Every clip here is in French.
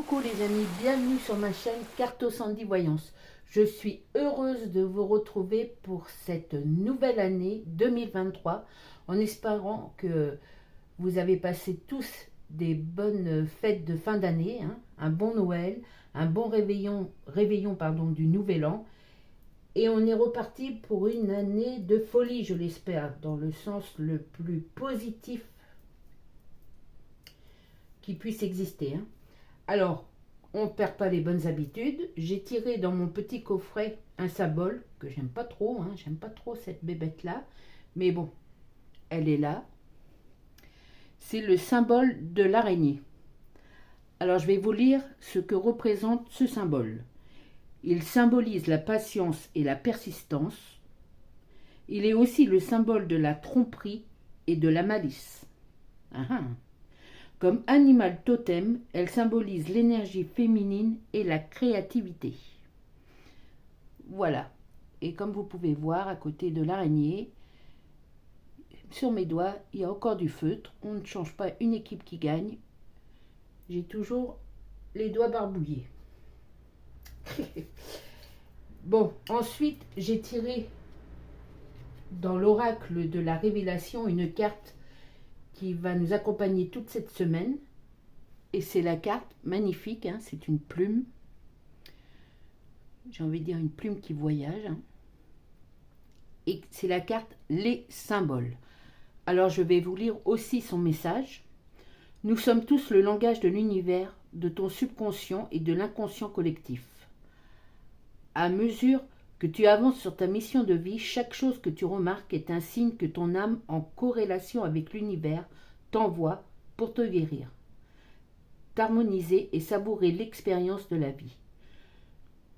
Coucou les amis, bienvenue sur ma chaîne Carto Sandy Voyance. Je suis heureuse de vous retrouver pour cette nouvelle année 2023 en espérant que vous avez passé tous des bonnes fêtes de fin d'année, un bon Noël, un bon réveillon du Nouvel An. Et on est reparti pour une année de folie, je l'espère, dans le sens le plus positif qui puisse exister. Alors, on ne perd pas les bonnes habitudes. J'ai tiré dans mon petit coffret un symbole que j'aime pas trop. J'aime pas trop cette bébête-là. Mais bon, elle est là. C'est le symbole de l'araignée. Alors, je vais vous lire ce que représente ce symbole. Il symbolise la patience et la persistance. Il est aussi le symbole de la tromperie et de la malice. Comme animal totem, elle symbolise l'énergie féminine et la créativité. Voilà. Et comme vous pouvez voir, à côté de l'araignée, sur mes doigts, il y a encore du feutre. On ne change pas une équipe qui gagne. J'ai toujours les doigts barbouillés. Bon, ensuite, j'ai tiré dans l'oracle de la révélation une carte qui va nous accompagner toute cette semaine. Et c'est la carte magnifique, c'est une plume. J'ai envie de dire une plume qui voyage. Et c'est la carte Les Symboles. Alors je vais vous lire aussi son message. Nous sommes tous le langage de l'univers, de ton subconscient et de l'inconscient collectif. À mesure que tu avances sur ta mission de vie, chaque chose que tu remarques est un signe que ton âme, en corrélation avec l'univers, t'envoie pour te guérir, t'harmoniser et savourer l'expérience de la vie.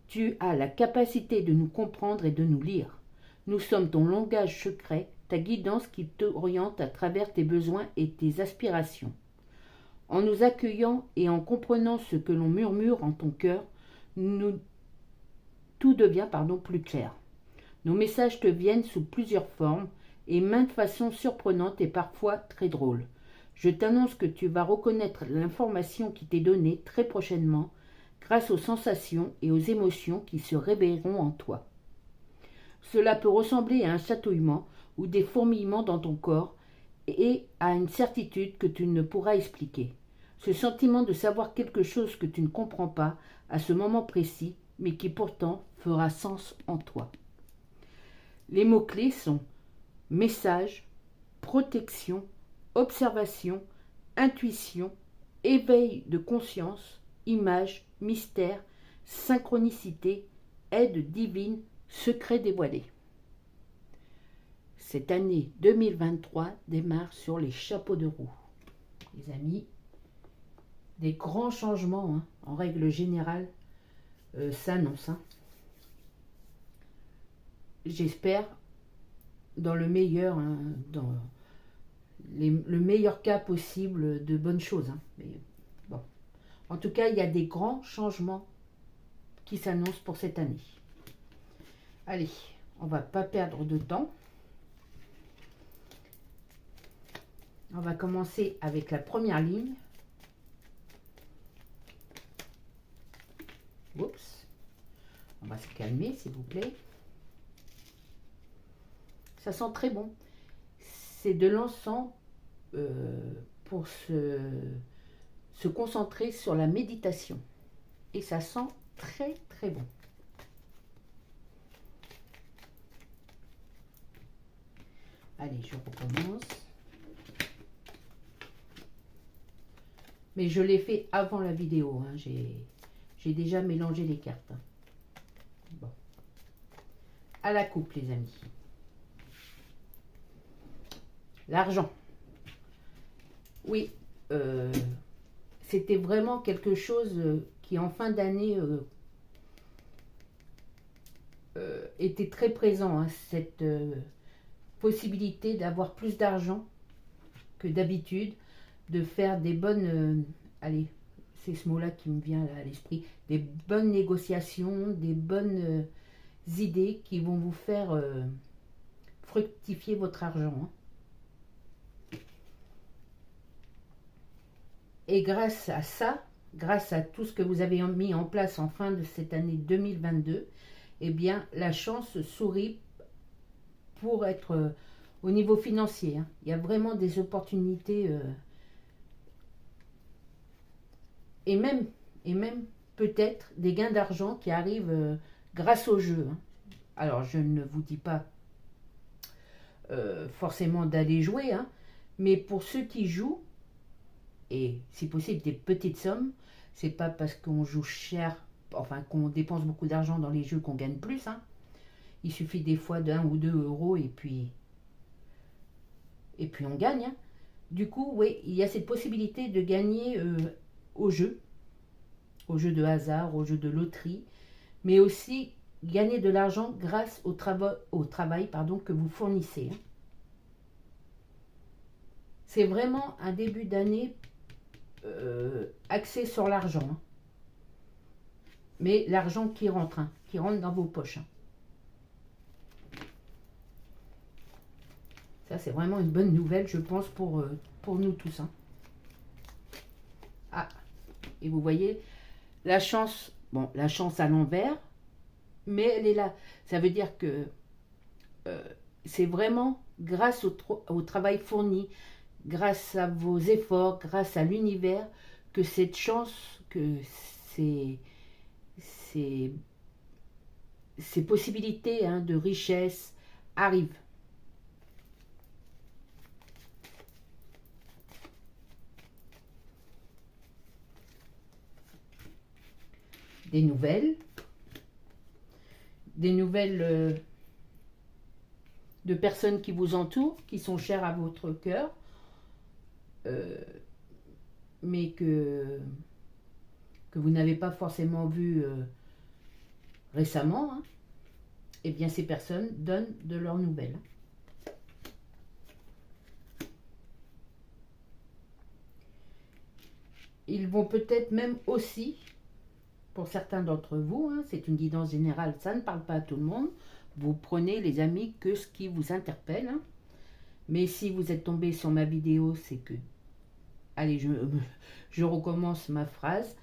Tu as la capacité de nous comprendre et de nous lire. Nous sommes ton langage secret, ta guidance qui t'oriente à travers tes besoins et tes aspirations. En nous accueillant et en comprenant ce que l'on murmure en ton cœur, tout devient plus clair. Nos messages te viennent sous plusieurs formes et maintes façons surprenantes et parfois très drôles. Je t'annonce que tu vas reconnaître l'information qui t'est donnée très prochainement grâce aux sensations et aux émotions qui se réveilleront en toi. Cela peut ressembler à un chatouillement ou des fourmillements dans ton corps et à une certitude que tu ne pourras expliquer. Ce sentiment de savoir quelque chose que tu ne comprends pas à ce moment précis, mais qui pourtant fera sens en toi. Les mots-clés sont message, protection, observation, intuition, éveil de conscience, image, mystère, synchronicité, aide divine, secret dévoilé. Cette année 2023 démarre sur les chapeaux de roue. Les amis, des grands changements, en règle générale, s'annoncent. J'espère dans le meilleur, dans le meilleur cas possible de bonnes choses. Mais bon. En tout cas, il y a des grands changements qui s'annoncent pour cette année. Allez, on ne va pas perdre de temps. On va commencer avec la première ligne. Oups. On va se calmer, s'il vous plaît. Ça sent très bon. C'est de l'encens pour se concentrer sur la méditation. Et ça sent très très bon. Allez, je recommence. Mais je l'ai fait avant la vidéo. J'ai déjà mélangé les cartes. Bon. À la coupe, les amis. L'argent. Oui, c'était vraiment quelque chose qui en fin d'année était très présent. Cette possibilité d'avoir plus d'argent que d'habitude, de faire des bonnes... allez, c'est ce mot-là qui me vient à l'esprit. Des bonnes négociations, des bonnes idées qui vont vous faire fructifier votre argent. Et grâce à ça, grâce à tout ce que vous avez mis en place en fin de cette année 2022, eh bien, la chance sourit pour être au niveau financier. Hein. Il y a vraiment des opportunités et même peut-être des gains d'argent qui arrivent grâce au jeu. Hein. Alors, je ne vous dis pas forcément d'aller jouer, hein, mais pour ceux qui jouent, et si possible des petites sommes, c'est pas parce qu'on joue cher, enfin qu'on dépense beaucoup d'argent dans les jeux qu'on gagne plus. Hein. Il suffit des fois d'1 ou 2 euros et puis on gagne. Hein. Du coup, oui, il y a cette possibilité de gagner au jeu de hasard, au jeu de loterie, mais aussi gagner de l'argent grâce au travail que vous fournissez. Hein. C'est vraiment un début d'année axé sur l'argent. Hein. Mais l'argent qui rentre dans vos poches. Hein. Ça, c'est vraiment une bonne nouvelle, je pense, pour nous tous. Hein. Ah, et vous voyez, la chance à l'envers, mais elle est là. Ça veut dire que c'est vraiment grâce au travail fourni, grâce à vos efforts, grâce à l'univers, que cette chance, que ces possibilités de richesse arrivent. Des nouvelles de personnes qui vous entourent, qui sont chères à votre cœur, mais que vous n'avez pas forcément vu récemment, hein. Eh bien ces personnes donnent de leurs nouvelles. Ils vont peut-être même aussi, pour certains d'entre vous, hein, c'est une guidance générale, ça ne parle pas à tout le monde, vous prenez les amis que ce qui vous interpelle. Hein. Mais si vous êtes tombé sur ma vidéo, c'est que... Allez, je recommence ma phrase.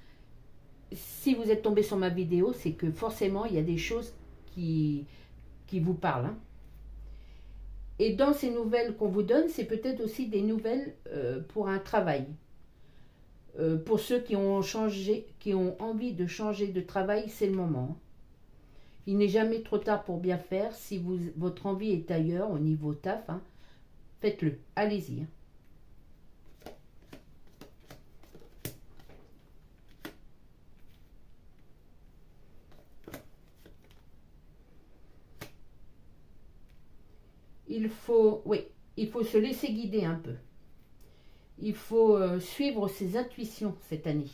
Si vous êtes tombé sur ma vidéo, c'est que forcément, il y a des choses qui vous parlent. Hein. Et dans ces nouvelles qu'on vous donne, c'est peut-être aussi des nouvelles pour un travail. Pour ceux qui ont envie de changer de travail, c'est le moment. Il n'est jamais trop tard pour bien faire. Si votre envie est ailleurs, au niveau taf, hein, faites-le. Allez-y. Hein. Il faut se laisser guider un peu. Il faut suivre ses intuitions cette année.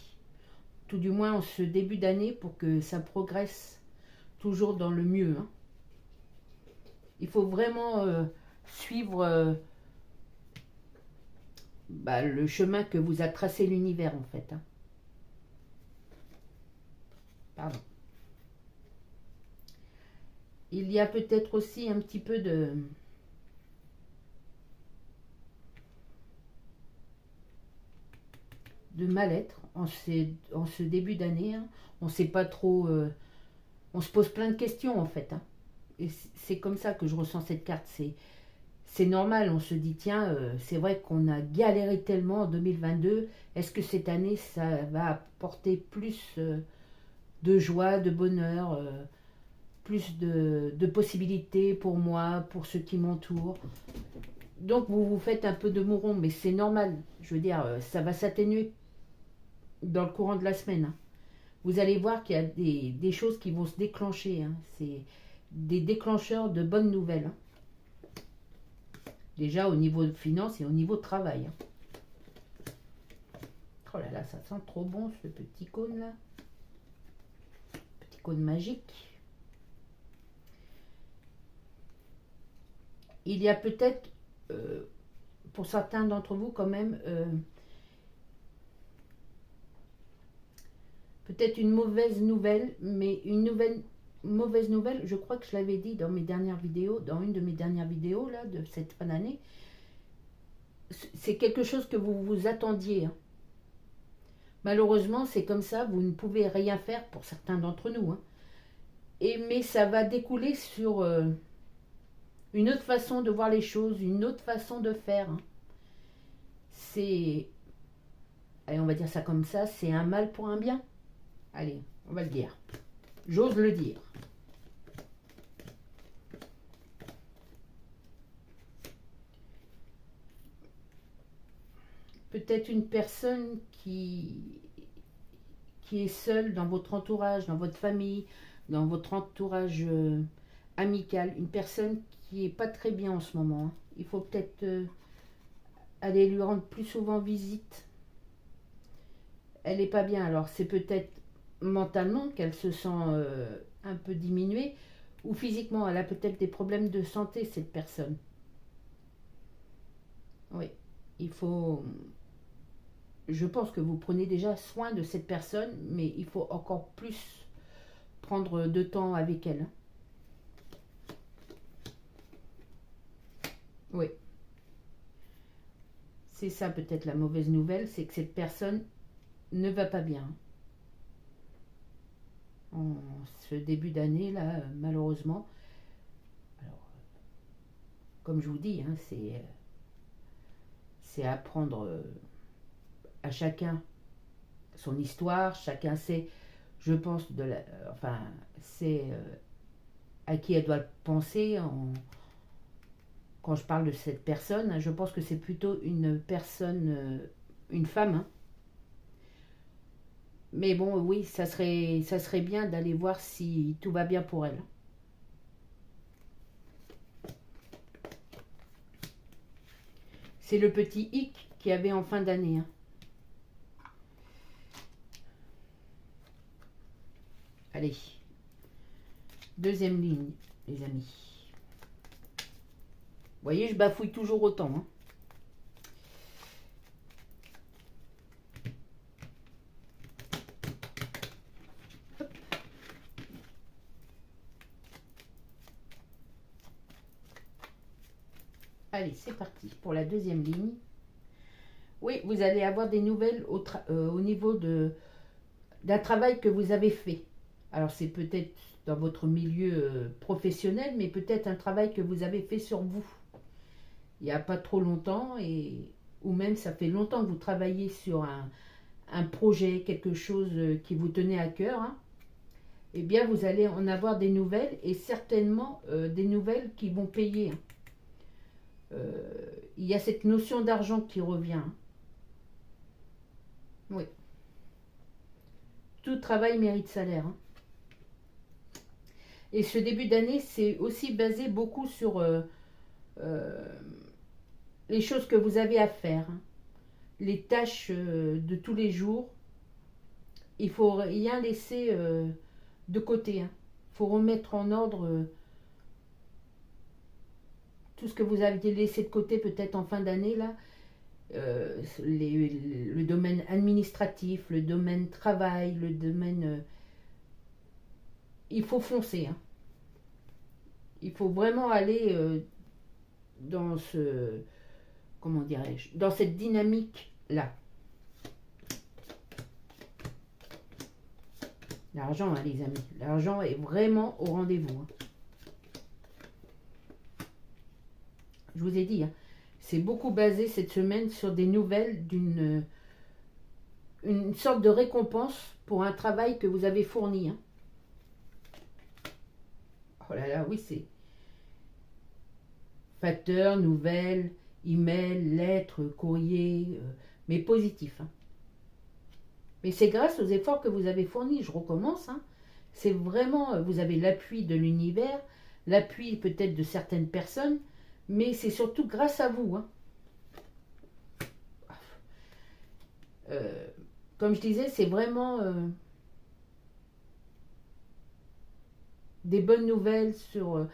Tout du moins en ce début d'année pour que ça progresse toujours dans le mieux. Hein. Il faut vraiment suivre le chemin que vous a tracé l'univers en fait. Hein. Pardon. Il y a peut-être aussi un petit peu de mal-être en ce début d'année. Hein. On ne sait pas trop... on se pose plein de questions en fait. Hein. Et c'est comme ça que je ressens cette carte. C'est normal, on se dit tiens, c'est vrai qu'on a galéré tellement en 2022. Est-ce que cette année, ça va apporter plus de joie, de bonheur, plus de possibilités pour moi, pour ceux qui m'entourent. Donc vous vous faites un peu de mouron, mais c'est normal. Je veux dire, ça va s'atténuer dans le courant de la semaine. Hein. Vous allez voir qu'il y a des choses qui vont se déclencher. Hein. C'est des déclencheurs de bonnes nouvelles. Hein. Déjà au niveau de finance et au niveau de travail. Hein. Oh là là, ça sent trop bon ce petit cône là. Petit cône magique. Il y a peut-être, pour certains d'entre vous quand même, peut-être une mauvaise nouvelle, mais une mauvaise nouvelle, je crois que je l'avais dit dans mes dernières vidéos, dans une de mes dernières vidéos là, de cette fin d'année, c'est quelque chose que vous vous attendiez. Hein. Malheureusement, c'est comme ça, vous ne pouvez rien faire pour certains d'entre nous, hein. Mais ça va découler sur une autre façon de voir les choses, une autre façon de faire, hein. C'est, allez, on va dire ça comme ça, c'est un mal pour un bien. Allez, on va le dire. J'ose le dire. Peut-être une personne qui est seule dans votre entourage, dans votre famille, dans votre entourage amical. Une personne qui n'est pas très bien en ce moment, hein. Il faut peut-être aller lui rendre plus souvent visite. Elle n'est pas bien, alors c'est peut-être mentalement qu'elle se sent un peu diminuée, ou physiquement, elle a peut-être des problèmes de santé, cette personne. Oui, il faut... Je pense que vous prenez déjà soin de cette personne, mais il faut encore plus prendre de temps avec elle. Oui, c'est ça peut-être la mauvaise nouvelle, c'est que cette personne ne va pas bien. En ce début d'année, là, malheureusement. Alors, comme je vous dis, hein, c'est apprendre à chacun son histoire, chacun sait, je pense, enfin, c'est à qui elle doit penser quand je parle de cette personne. Je pense que c'est plutôt une personne, une femme, hein. Mais bon, oui, ça serait bien d'aller voir si tout va bien pour elle. C'est le petit hic qu'il y avait en fin d'année, hein. Allez, deuxième ligne, les amis. Vous voyez, je bafouille toujours autant, hein. Allez, c'est parti pour la deuxième ligne. Oui, vous allez avoir des nouvelles au niveau d'un travail que vous avez fait. Alors, c'est peut-être dans votre milieu professionnel, mais peut-être un travail que vous avez fait sur vous. Il n'y a pas trop longtemps, ou même ça fait longtemps que vous travaillez sur un projet, quelque chose qui vous tenait à cœur, hein. Eh bien, vous allez en avoir des nouvelles, et certainement des nouvelles qui vont payer, hein. Il y a cette notion d'argent qui revient, hein. Oui. Tout travail mérite salaire, hein. Et ce début d'année, c'est aussi basé beaucoup sur les choses que vous avez à faire, hein. Les tâches de tous les jours. Il ne faut rien laisser de côté, hein. Il faut remettre en ordre tout ce que vous aviez laissé de côté peut-être en fin d'année, là. Le domaine administratif, le domaine travail, le domaine... il faut foncer, hein. Il faut vraiment aller dans ce... comment dirais-je, dans cette dynamique-là. L'argent, hein, les amis. L'argent est vraiment au rendez-vous, hein. Je vous ai dit, hein, c'est beaucoup basé cette semaine sur des nouvelles une sorte de récompense pour un travail que vous avez fourni, hein. Oh là là, oui, c'est facteur, nouvelles, email, lettres, courrier, mais positif, hein. Mais c'est grâce aux efforts que vous avez fournis, je recommence, hein. C'est vraiment, vous avez l'appui de l'univers, l'appui peut-être de certaines personnes, mais c'est surtout grâce à vous, hein. Comme je disais, c'est vraiment des bonnes nouvelles sur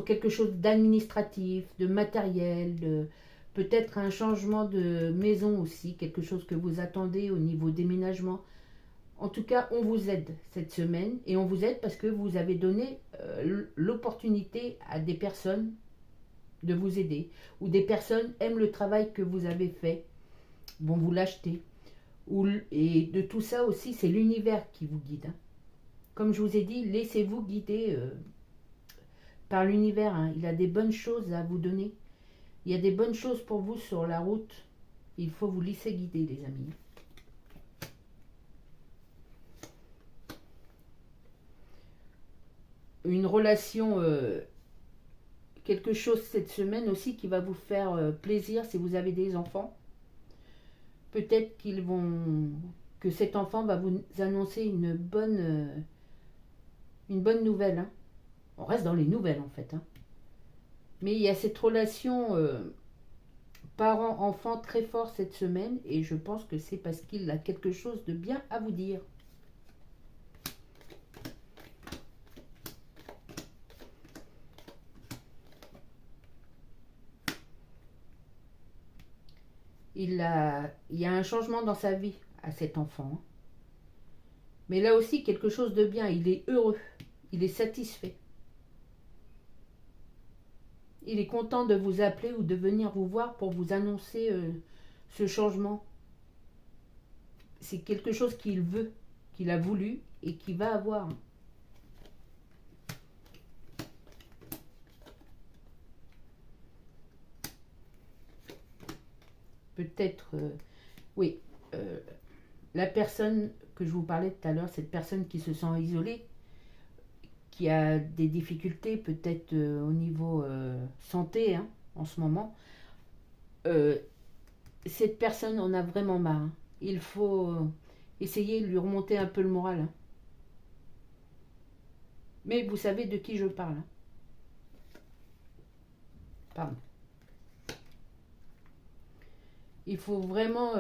quelque chose d'administratif, de matériel, peut-être un changement de maison aussi, quelque chose que vous attendez au niveau déménagement. En tout cas, on vous aide cette semaine, et on vous aide parce que vous avez donné l'opportunité à des personnes de vous aider, ou des personnes aiment le travail que vous avez fait, vont vous l'acheter, Et de tout ça aussi, c'est l'univers qui vous guide, hein. Comme je vous ai dit, laissez-vous guider par l'univers, hein. Il a des bonnes choses à vous donner. Il y a des bonnes choses pour vous sur la route. Il faut vous laisser guider, les amis. Une relation, quelque chose cette semaine aussi qui va vous faire plaisir si vous avez des enfants. Peut-être que cet enfant va vous annoncer une bonne nouvelle, hein. On reste dans les nouvelles en fait, hein. Mais il y a cette relation parent-enfant très fort cette semaine et je pense que c'est parce qu'il a quelque chose de bien à vous dire. Il y a un changement dans sa vie à cet enfant, hein. Mais là aussi quelque chose de bien, il est heureux, il est satisfait. Il est content de vous appeler ou de venir vous voir pour vous annoncer ce changement. C'est quelque chose qu'il veut, qu'il a voulu et qu'il va avoir. Peut-être, oui, la personne que je vous parlais tout à l'heure, cette personne qui se sent isolée, qui a des difficultés peut-être au niveau santé, hein, en ce moment, euh, cette personne en a vraiment marre, hein. Il faut essayer de lui remonter un peu le moral, hein. Mais vous savez de qui je parle, hein. Pardon. Il faut vraiment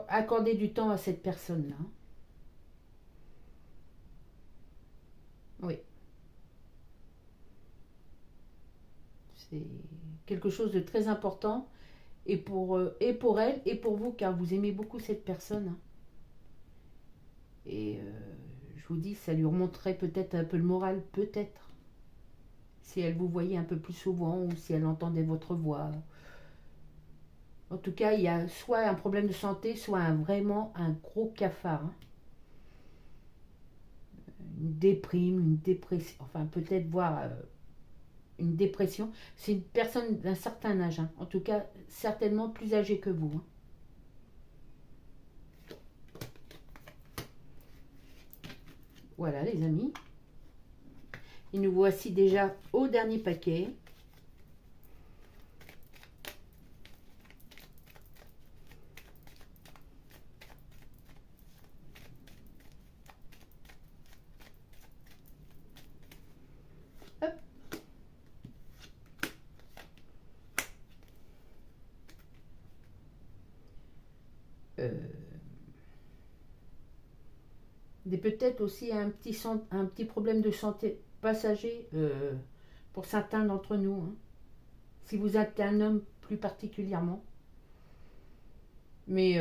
accorder du temps à cette personne-là, hein. Oui, c'est quelque chose de très important et pour elle et pour vous car vous aimez beaucoup cette personne, hein. Et je vous dis, ça lui remonterait peut-être un peu le moral, peut-être, si elle vous voyait un peu plus souvent ou si elle entendait votre voix. En tout cas, il y a soit un problème de santé, soit vraiment un gros cafard, hein. Une déprime, une dépression, enfin peut-être voir une dépression. C'est une personne d'un certain âge, hein. En tout cas, certainement plus âgée que vous, hein. Voilà les amis. Et nous voici déjà au dernier paquet. Hop. Peut-être aussi un petit problème de santé passager pour certains d'entre nous, hein. Si vous êtes un homme plus particulièrement. Mais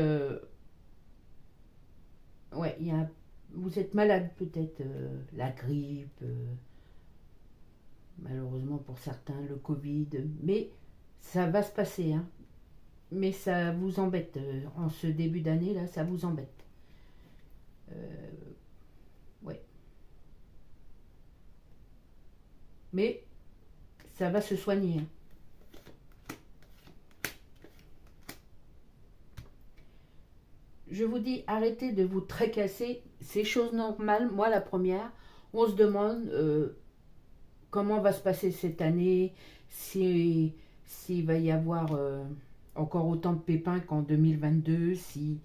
ouais, vous êtes malade peut-être, la grippe, malheureusement pour certains, le Covid. Mais ça va se passer, hein. Mais ça vous embête, en ce début d'année, là, ça vous embête. Ouais. Mais ça va se soigner, hein. Je vous dis, arrêtez de vous tracasser. C'est chose normale. Moi, la première, on se demande comment va se passer cette année, s'il va y avoir encore autant de pépins qu'en 2022, si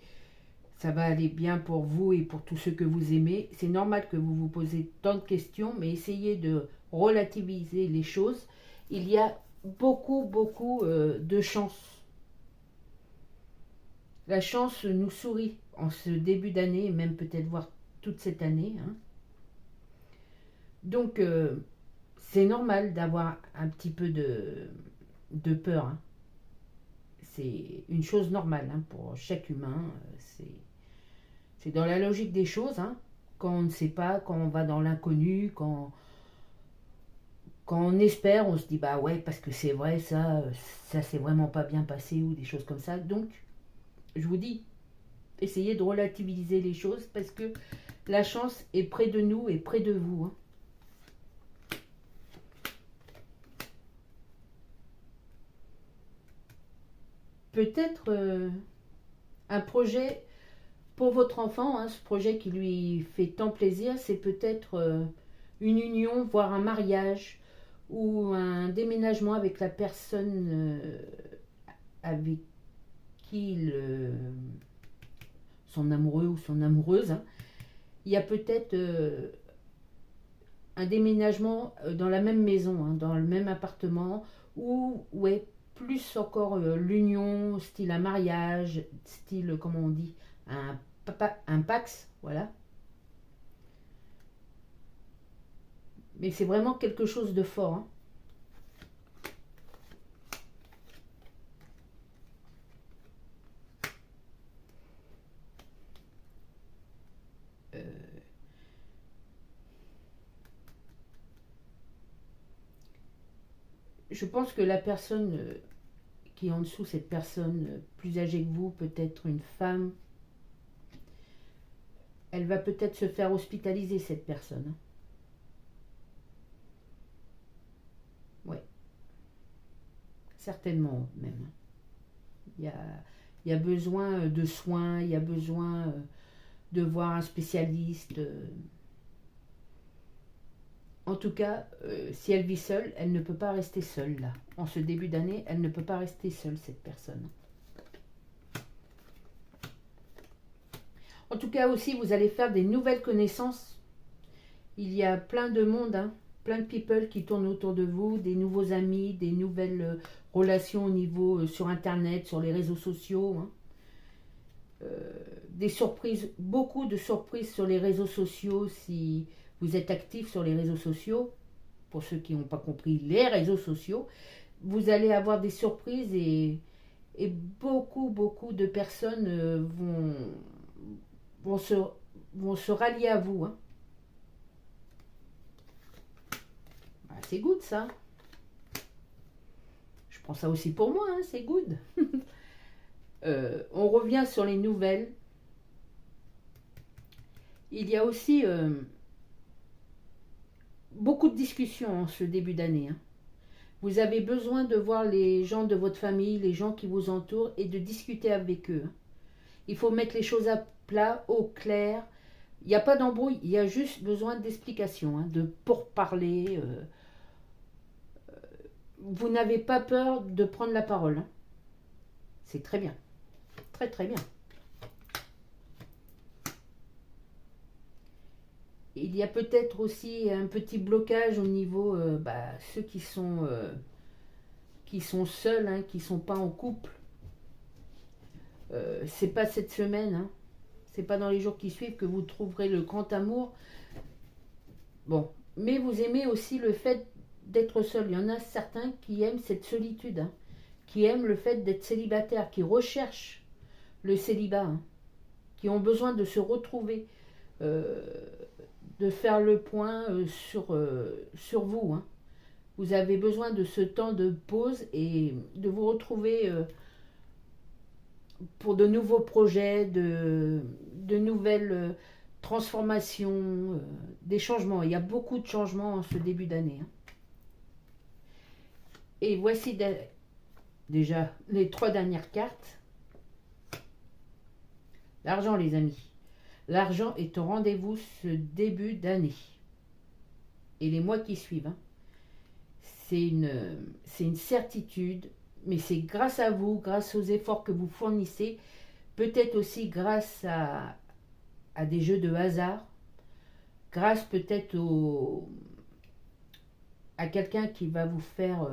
ça va aller bien pour vous et pour tous ceux que vous aimez. C'est normal que vous vous posez tant de questions, mais essayez de relativiser les choses. Il y a beaucoup, beaucoup de chance. La chance nous sourit en ce début d'année, et même peut-être voir toute cette année, hein. Donc, c'est normal d'avoir un petit peu de peur, hein. C'est une chose normale, hein, pour chaque humain. C'est dans la logique des choses, hein. Quand on ne sait pas, quand on va dans l'inconnu, quand on espère, on se dit bah ouais, parce que c'est vrai, ça s'est vraiment pas bien passé ou des choses comme ça. Donc, je vous dis, essayez de relativiser les choses parce que la chance est près de nous et près de vous. Hein. Peut-être un projet pour votre enfant, hein, ce projet qui lui fait tant plaisir, c'est peut-être une union, voire un mariage ou un déménagement avec la personne avec qui son amoureux ou son amoureuse. Hein. Il y a peut-être un déménagement dans la même maison, hein, dans le même appartement, ou ouais, plus encore l'union, style un mariage, style, comment on dit, un pax, voilà. Mais c'est vraiment quelque chose de fort. Hein. Je pense que la personne qui est en dessous, cette personne plus âgée que vous, peut-être une femme, elle va peut-être se faire hospitaliser, cette personne. Hein. Ouais, certainement même. Il y a besoin de soins, il y a besoin de voir un spécialiste. En tout cas, si elle vit seule, elle ne peut pas rester seule là. En ce début d'année, elle ne peut pas rester seule, cette personne. En tout cas aussi, vous allez faire des nouvelles connaissances. Il y a plein de monde, hein, plein de people qui tournent autour de vous, des nouveaux amis, des nouvelles relations au niveau sur Internet, sur les réseaux sociaux. Hein. Des surprises, beaucoup de surprises sur les réseaux sociaux si vous êtes actif sur les réseaux sociaux. Pour ceux qui n'ont pas compris les réseaux sociaux, vous allez avoir des surprises et beaucoup de personnes vont se rallier à vous. Hein. C'est good ça. Je prends ça aussi pour moi, hein, c'est good. On revient sur les nouvelles. Il y a aussi beaucoup de discussions en ce début d'année. Hein. Vous avez besoin de voir les gens de votre famille, les gens qui vous entourent et de discuter avec eux. Hein. Il faut mettre les choses à plat, au clair. Il n'y a pas d'embrouille, il y a juste besoin d'explications, hein, de pourparler. Vous n'avez pas peur de prendre la parole. Hein. C'est très bien. Très très bien. Il y a peut-être aussi un petit blocage au niveau ceux qui sont seuls, hein, qui ne sont pas en couple. C'est pas cette semaine, hein. C'est pas dans les jours qui suivent que vous trouverez le grand amour. Bon, mais vous aimez aussi le fait d'être seul. Il y en a certains qui aiment cette solitude, hein, qui aiment le fait d'être célibataire, qui recherchent le célibat, hein, qui ont besoin de se retrouver, de faire le point sur vous. Hein. Vous avez besoin de ce temps de pause et de vous retrouver pour de nouveaux projets, de nouvelles transformations, des changements. Il y a beaucoup de changements en ce début d'année. Hein. Et voici déjà les 3 dernières cartes. L'argent, les amis. L'argent est au rendez-vous ce début d'année. Et les mois qui suivent. Hein. C'est une certitude, mais c'est grâce à vous, grâce aux efforts que vous fournissez, peut-être aussi grâce à des jeux de hasard, grâce peut-être à quelqu'un qui va vous faire,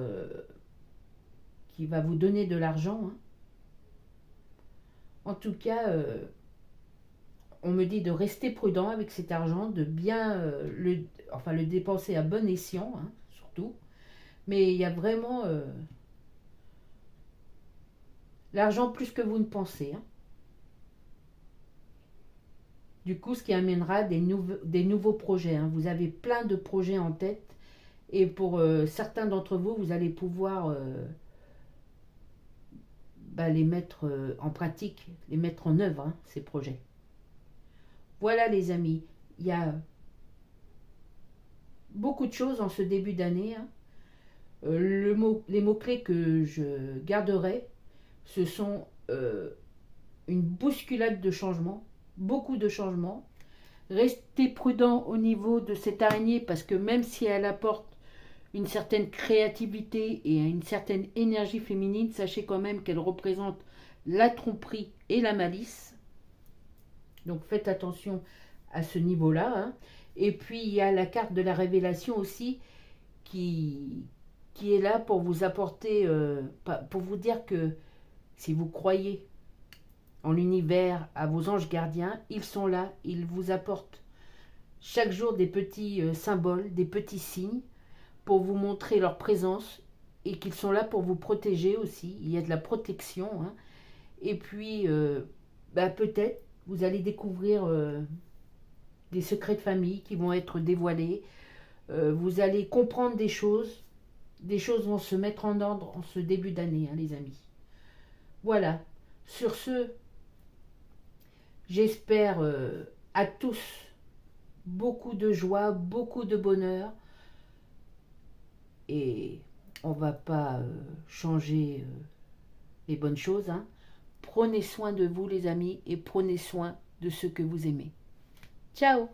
qui va vous donner de l'argent. Hein. En tout cas, on me dit de rester prudent avec cet argent, de bien le dépenser à bon escient, hein, surtout. Mais il y a vraiment l'argent plus que vous ne pensez. Hein. Du coup, ce qui amènera des nouveaux projets. Hein. Vous avez plein de projets en tête. Et pour certains d'entre vous, vous allez pouvoir les mettre en pratique, les mettre en œuvre, hein, ces projets. Voilà les amis, il y a beaucoup de choses en ce début d'année. Hein. Les mots-clés que je garderai, ce sont une bousculade de changements, beaucoup de changements. Restez prudent au niveau de cette araignée parce que même si elle apporte une certaine créativité et une certaine énergie féminine, sachez quand même qu'elle représente la tromperie et la malice. Donc faites attention à ce niveau-là. Hein. Et puis il y a la carte de la révélation aussi qui est là pour vous apporter, pour vous dire que si vous croyez en l'univers, à vos anges gardiens, ils sont là, ils vous apportent chaque jour des petits symboles, des petits signes pour vous montrer leur présence et qu'ils sont là pour vous protéger aussi. Il y a de la protection. Hein. Et puis, peut-être, vous allez découvrir des secrets de famille qui vont être dévoilés. Vous allez comprendre des choses. Des choses vont se mettre en ordre en ce début d'année, hein, les amis. Voilà. Sur ce, j'espère à tous beaucoup de joie, beaucoup de bonheur. Et on ne va pas changer les bonnes choses. Hein. Prenez soin de vous les amis et prenez soin de ceux que vous aimez. Ciao!